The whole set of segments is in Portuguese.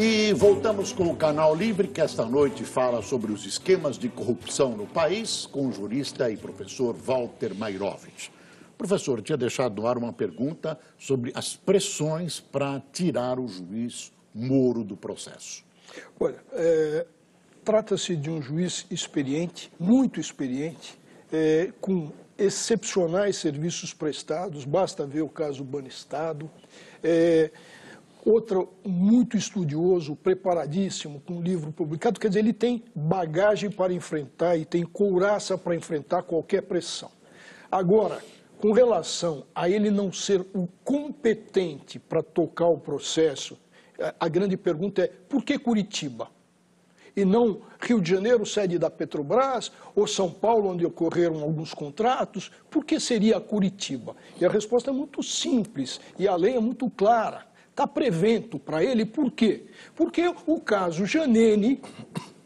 E voltamos com o Canal Livre, que esta noite fala sobre os esquemas de corrupção no país, com o jurista e professor Walter Mairovich. Professor, tinha deixado no ar uma pergunta sobre as pressões para tirar o juiz Moro do processo. Olha, trata-se de um juiz experiente, muito experiente, com excepcionais serviços prestados, basta ver o caso Banestado. Outro muito estudioso, preparadíssimo, com um livro publicado, quer dizer, ele tem bagagem para enfrentar e tem couraça para enfrentar qualquer pressão. Agora, com relação a ele não ser o competente para tocar o processo, a grande pergunta é, por que Curitiba? E não Rio de Janeiro, sede da Petrobras, ou São Paulo, onde ocorreram alguns contratos, por que seria Curitiba? E a resposta é muito simples, e a lei é muito clara. Está prevento para ele, por quê? Porque o caso Janene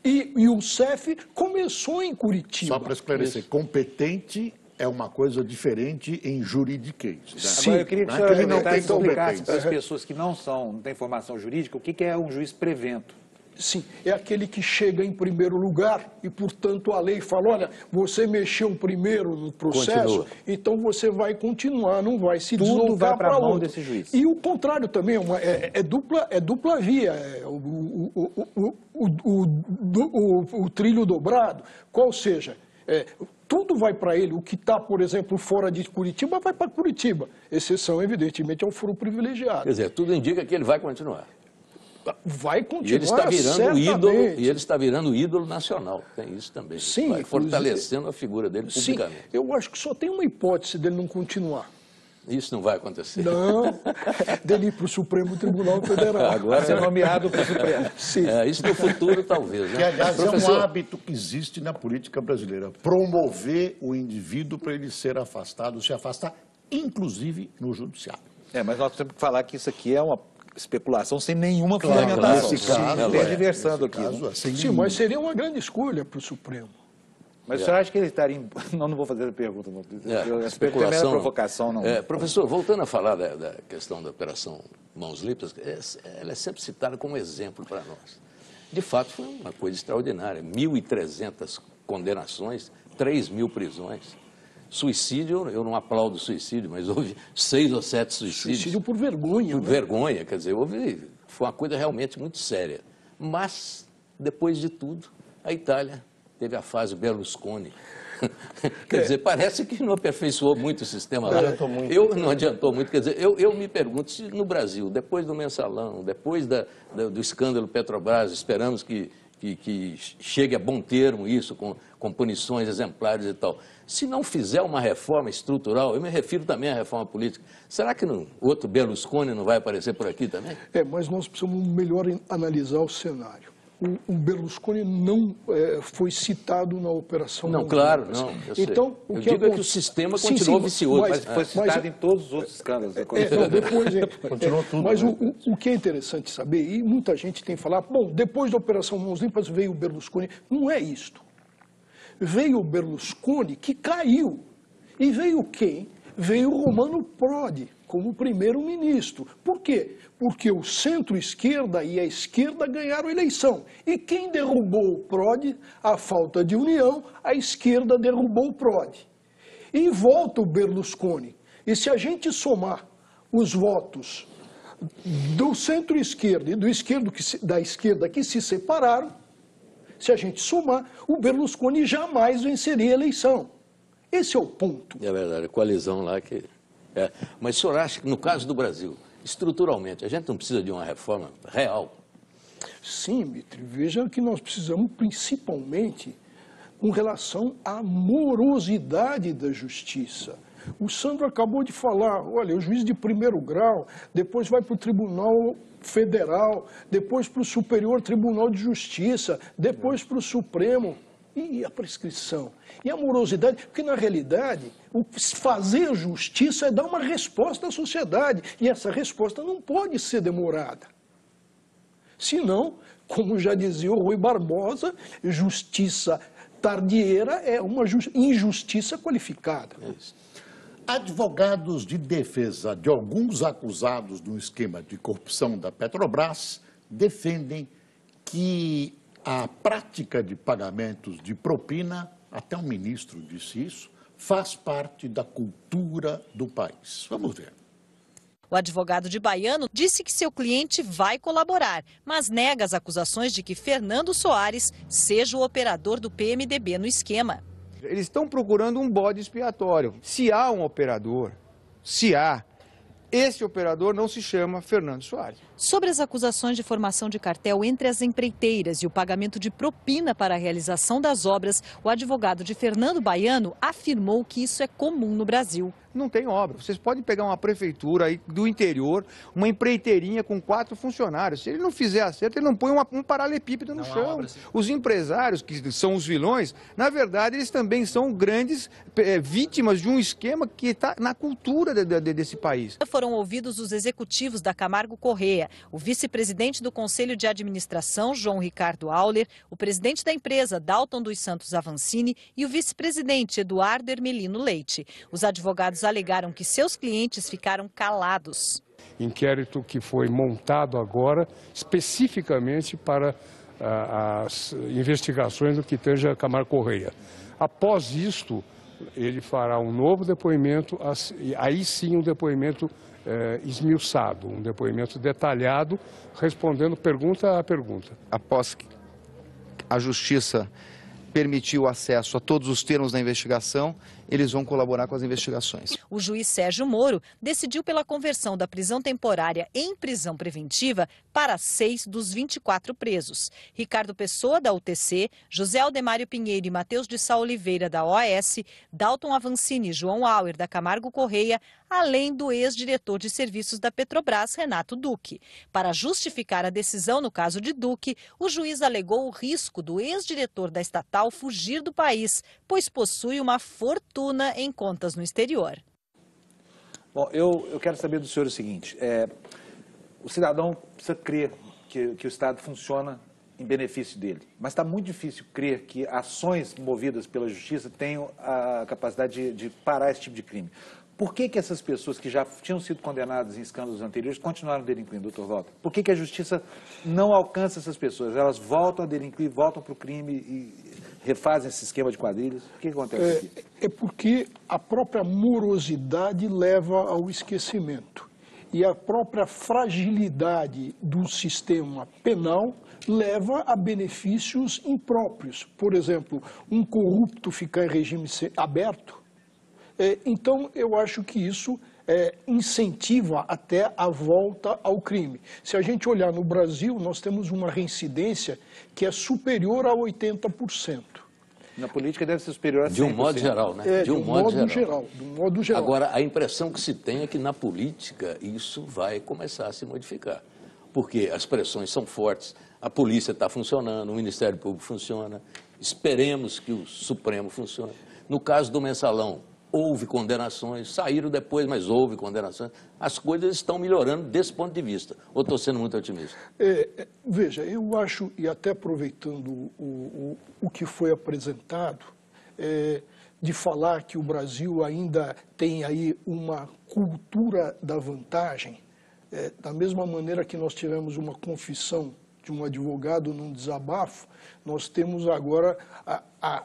e o CEF começou em Curitiba. Só para esclarecer, competente é uma coisa diferente em juridiquês. Né? Sim. Agora, eu queria que o senhor explicasse para as pessoas que não têm formação jurídica o que é um juiz prevento. Sim, é aquele que chega em primeiro lugar e, portanto, a lei fala, olha, você mexeu primeiro no processo, continua. Então você vai continuar, não vai se deslocar para a mão desse juiz. E o contrário também, é dupla via, o trilho dobrado, qual seja, tudo vai para ele, o que está, por exemplo, fora de Curitiba, vai para Curitiba. Exceção, evidentemente, é um foro privilegiado. Quer dizer, tudo indica que ele vai continuar. Vai continuar, e ele está virando ídolo, certamente. E ele está virando ídolo nacional, tem isso também. Sim, vai fortalecendo a figura dele publicamente. Sim, eu acho que só tem uma hipótese dele não continuar. Isso não vai acontecer. Não, dele ir para o Supremo Tribunal Federal. Agora ser nomeado para o Supremo. Sim. Isso no futuro, talvez. Né? Que, aliás, professor, é um hábito que existe na política brasileira. Promover o indivíduo para ele ser afastado, se afastar, inclusive no judiciário. Mas nós temos que falar que isso aqui é uma especulação sem nenhuma fundamentação. Claro, diversando aqui. Sim, mas seria uma grande escolha para o Supremo. Mas o senhor acha que ele estaria... Não vou fazer a pergunta. Especulação. Provocação, não. Professor, voltando a falar da questão da Operação Mãos Limpas, ela é sempre citada como exemplo para nós. De fato, foi uma coisa extraordinária. 1.300 condenações, 3.000 prisões. Suicídio, eu não aplaudo suicídio, mas houve 6 ou 7 suicídios. Suicídio por vergonha. Por vergonha, quer dizer, foi uma coisa realmente muito séria. Mas, depois de tudo, a Itália teve a fase Berlusconi. Quer dizer, parece que não aperfeiçoou muito o sistema lá. Não adiantou muito. Quer dizer, eu me pergunto se no Brasil, depois do mensalão, depois do escândalo Petrobras, esperamos que chegue a bom termo isso, com punições exemplares e tal. Se não fizer uma reforma estrutural, eu me refiro também à reforma política, será que outro Berlusconi não vai aparecer por aqui também? Mas nós precisamos melhor analisar o cenário. O Berlusconi não foi citado na Operação Não, Mãos claro, Limpas. não. Eu então, sei. Eu digo é que o sistema continuou vicioso. Mas foi citado em todos os outros escândalos. Continuou tudo. Mas o que é interessante saber, e muita gente tem falado, bom, depois da Operação Mãos Limpas veio o Berlusconi. Não é isto. Veio o Berlusconi que caiu. E veio quem? Veio o Romano Prodi como primeiro-ministro. Por quê? Porque o centro-esquerda e a esquerda ganharam a eleição. E quem derrubou o Prodi? A falta de união, a esquerda derrubou o Prodi. E volta o Berlusconi. E se a gente somar os votos do centro-esquerda e da esquerda que se separaram, se a gente somar, o Berlusconi jamais venceria a eleição. Esse é o ponto. É verdade, a coalizão lá que... Mas o senhor acha que no caso do Brasil, estruturalmente, a gente não precisa de uma reforma real? Sim, Mitri, veja que nós precisamos principalmente com relação à morosidade da justiça. O Sandro acabou de falar, olha, o juiz de primeiro grau, depois vai para o Tribunal Federal, depois para o Superior Tribunal de Justiça, depois para o Supremo. E a prescrição? E a morosidade? Porque, na realidade, fazer justiça é dar uma resposta à sociedade. E essa resposta não pode ser demorada. Senão, como já dizia o Rui Barbosa, justiça tardieira é uma injustiça qualificada. Advogados de defesa de alguns acusados do esquema de corrupção da Petrobras defendem que a prática de pagamentos de propina, até o ministro disse isso, faz parte da cultura do país. Vamos ver. O advogado de Baiano disse que seu cliente vai colaborar, mas nega as acusações de que Fernando Soares seja o operador do PMDB no esquema. Eles estão procurando um bode expiatório. Se há um operador, esse operador não se chama Fernando Soares. Sobre as acusações de formação de cartel entre as empreiteiras e o pagamento de propina para a realização das obras, o advogado de Fernando Baiano afirmou que isso é comum no Brasil. Não tem obra. Vocês podem pegar uma prefeitura aí do interior, uma empreiteirinha com 4 funcionários. Se ele não fizer acerto, ele não põe um paralelepípedo no chão. Os empresários, que são os vilões, na verdade, eles também são grandes vítimas de um esquema que está na cultura desse país. Foram ouvidos os executivos da Camargo Corrêa, o vice-presidente do Conselho de Administração, João Ricardo Auler, o presidente da empresa, Dalton dos Santos Avancini, e o vice-presidente, Eduardo Hermelino Leite. Os advogados alegaram que seus clientes ficaram calados. Inquérito que foi montado agora especificamente para as investigações do que tange a Camargo Corrêa. Após isto, ele fará um novo depoimento, aí sim um depoimento esmiuçado, um depoimento detalhado, respondendo pergunta a pergunta. Após que a Justiça permitiu acesso a todos os termos da investigação, eles vão colaborar com as investigações. O juiz Sérgio Moro decidiu pela conversão da prisão temporária em prisão preventiva para 6 dos 24 presos. Ricardo Pessoa, da UTC, José Aldemário Pinheiro e Matheus de Sá Oliveira, da OAS, Dalton Avancini e João Auer, da Camargo Corrêa, além do ex-diretor de serviços da Petrobras, Renato Duque. Para justificar a decisão no caso de Duque, o juiz alegou o risco do ex-diretor da estatal fugir do país, pois possui uma fortuna em contas no exterior. Bom, eu quero saber do senhor o seguinte, o cidadão precisa crer que o Estado funciona em benefício dele, mas está muito difícil crer que ações movidas pela Justiça tenham a capacidade de parar esse tipo de crime. Por que essas pessoas que já tinham sido condenadas em escândalos anteriores continuaram delinquindo, doutor Walter? Por que a Justiça não alcança essas pessoas? Elas voltam a delinquir, voltam para o crime e refazem esse esquema de quadrilhas? O que acontece aqui? É porque a própria morosidade leva ao esquecimento. E a própria fragilidade do sistema penal leva a benefícios impróprios. Por exemplo, um corrupto ficar em regime aberto. Então, eu acho que isso incentiva até a volta ao crime. Se a gente olhar no Brasil, nós temos uma reincidência que é superior a 80%. Na política deve ser superior a 100%. De um modo geral, né? De um modo geral. Agora, a impressão que se tem é que na política isso vai começar a se modificar. Porque as pressões são fortes, a polícia está funcionando, o Ministério Público funciona, esperemos que o Supremo funcione. No caso do Mensalão, houve condenações, saíram depois, mas houve condenações. As coisas estão melhorando desse ponto de vista. Ou estou sendo muito otimista? Veja, eu acho, e até aproveitando o que foi apresentado, de falar que o Brasil ainda tem aí uma cultura da vantagem, da mesma maneira que nós tivemos uma confissão de um advogado num desabafo, nós temos agora a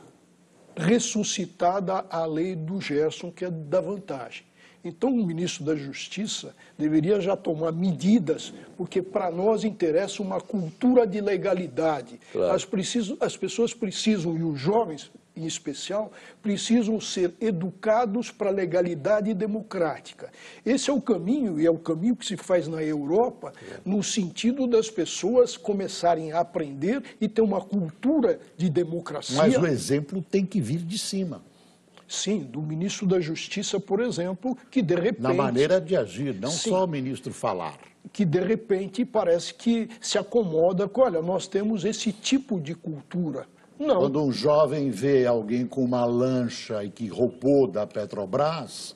ressuscitada a lei do Gerson, que é da vantagem. Então, o ministro da Justiça deveria já tomar medidas, porque para nós interessa uma cultura de legalidade. Claro. As pessoas precisam, e os jovens em especial, precisam ser educados para a legalidade democrática. Esse é o caminho, e é o caminho que se faz na Europa, no sentido das pessoas começarem a aprender e ter uma cultura de democracia. Mas o exemplo tem que vir de cima. Sim, do ministro da Justiça, por exemplo, que de repente... Na maneira de agir, não só o ministro falar. Que de repente parece que se acomoda com, olha, nós temos esse tipo de cultura. Não. Quando um jovem vê alguém com uma lancha e que roubou da Petrobras,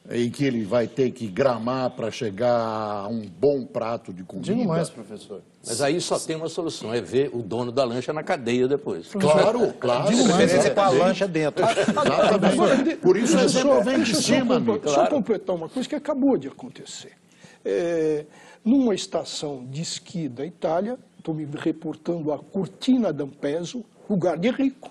e que ele vai ter que gramar para chegar a um bom prato de comida... Digo mais, professor. Mas aí só tem uma solução, é ver o dono da lancha na cadeia depois. Claro, claro. Digo mais, é com a lancha dentro. Exatamente. Por isso o exemplo vem de cima, amigo. Só completar uma coisa que acabou de acontecer. numa estação de esqui da Itália, estou me reportando a Cortina d'Ampezzo, lugar de rico.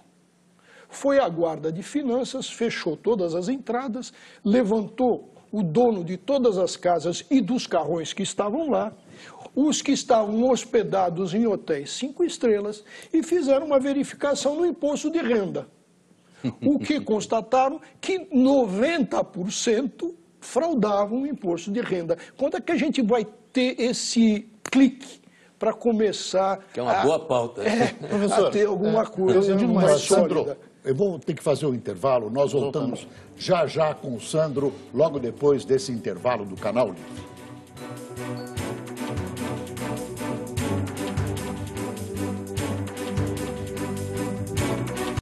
Foi a guarda de finanças, fechou todas as entradas, levantou o dono de todas as casas e dos carrões que estavam lá, os que estavam hospedados em hotéis 5 estrelas, e fizeram uma verificação no imposto de renda. O que constataram que 90% fraudavam o imposto de renda. Quando é que a gente vai ter esse clique para começar que é uma boa pauta. A ter alguma coisa mais sólida? Eu vou ter que fazer o intervalo, nós voltamos já já com o Sandro, logo depois desse intervalo do Canal Livre.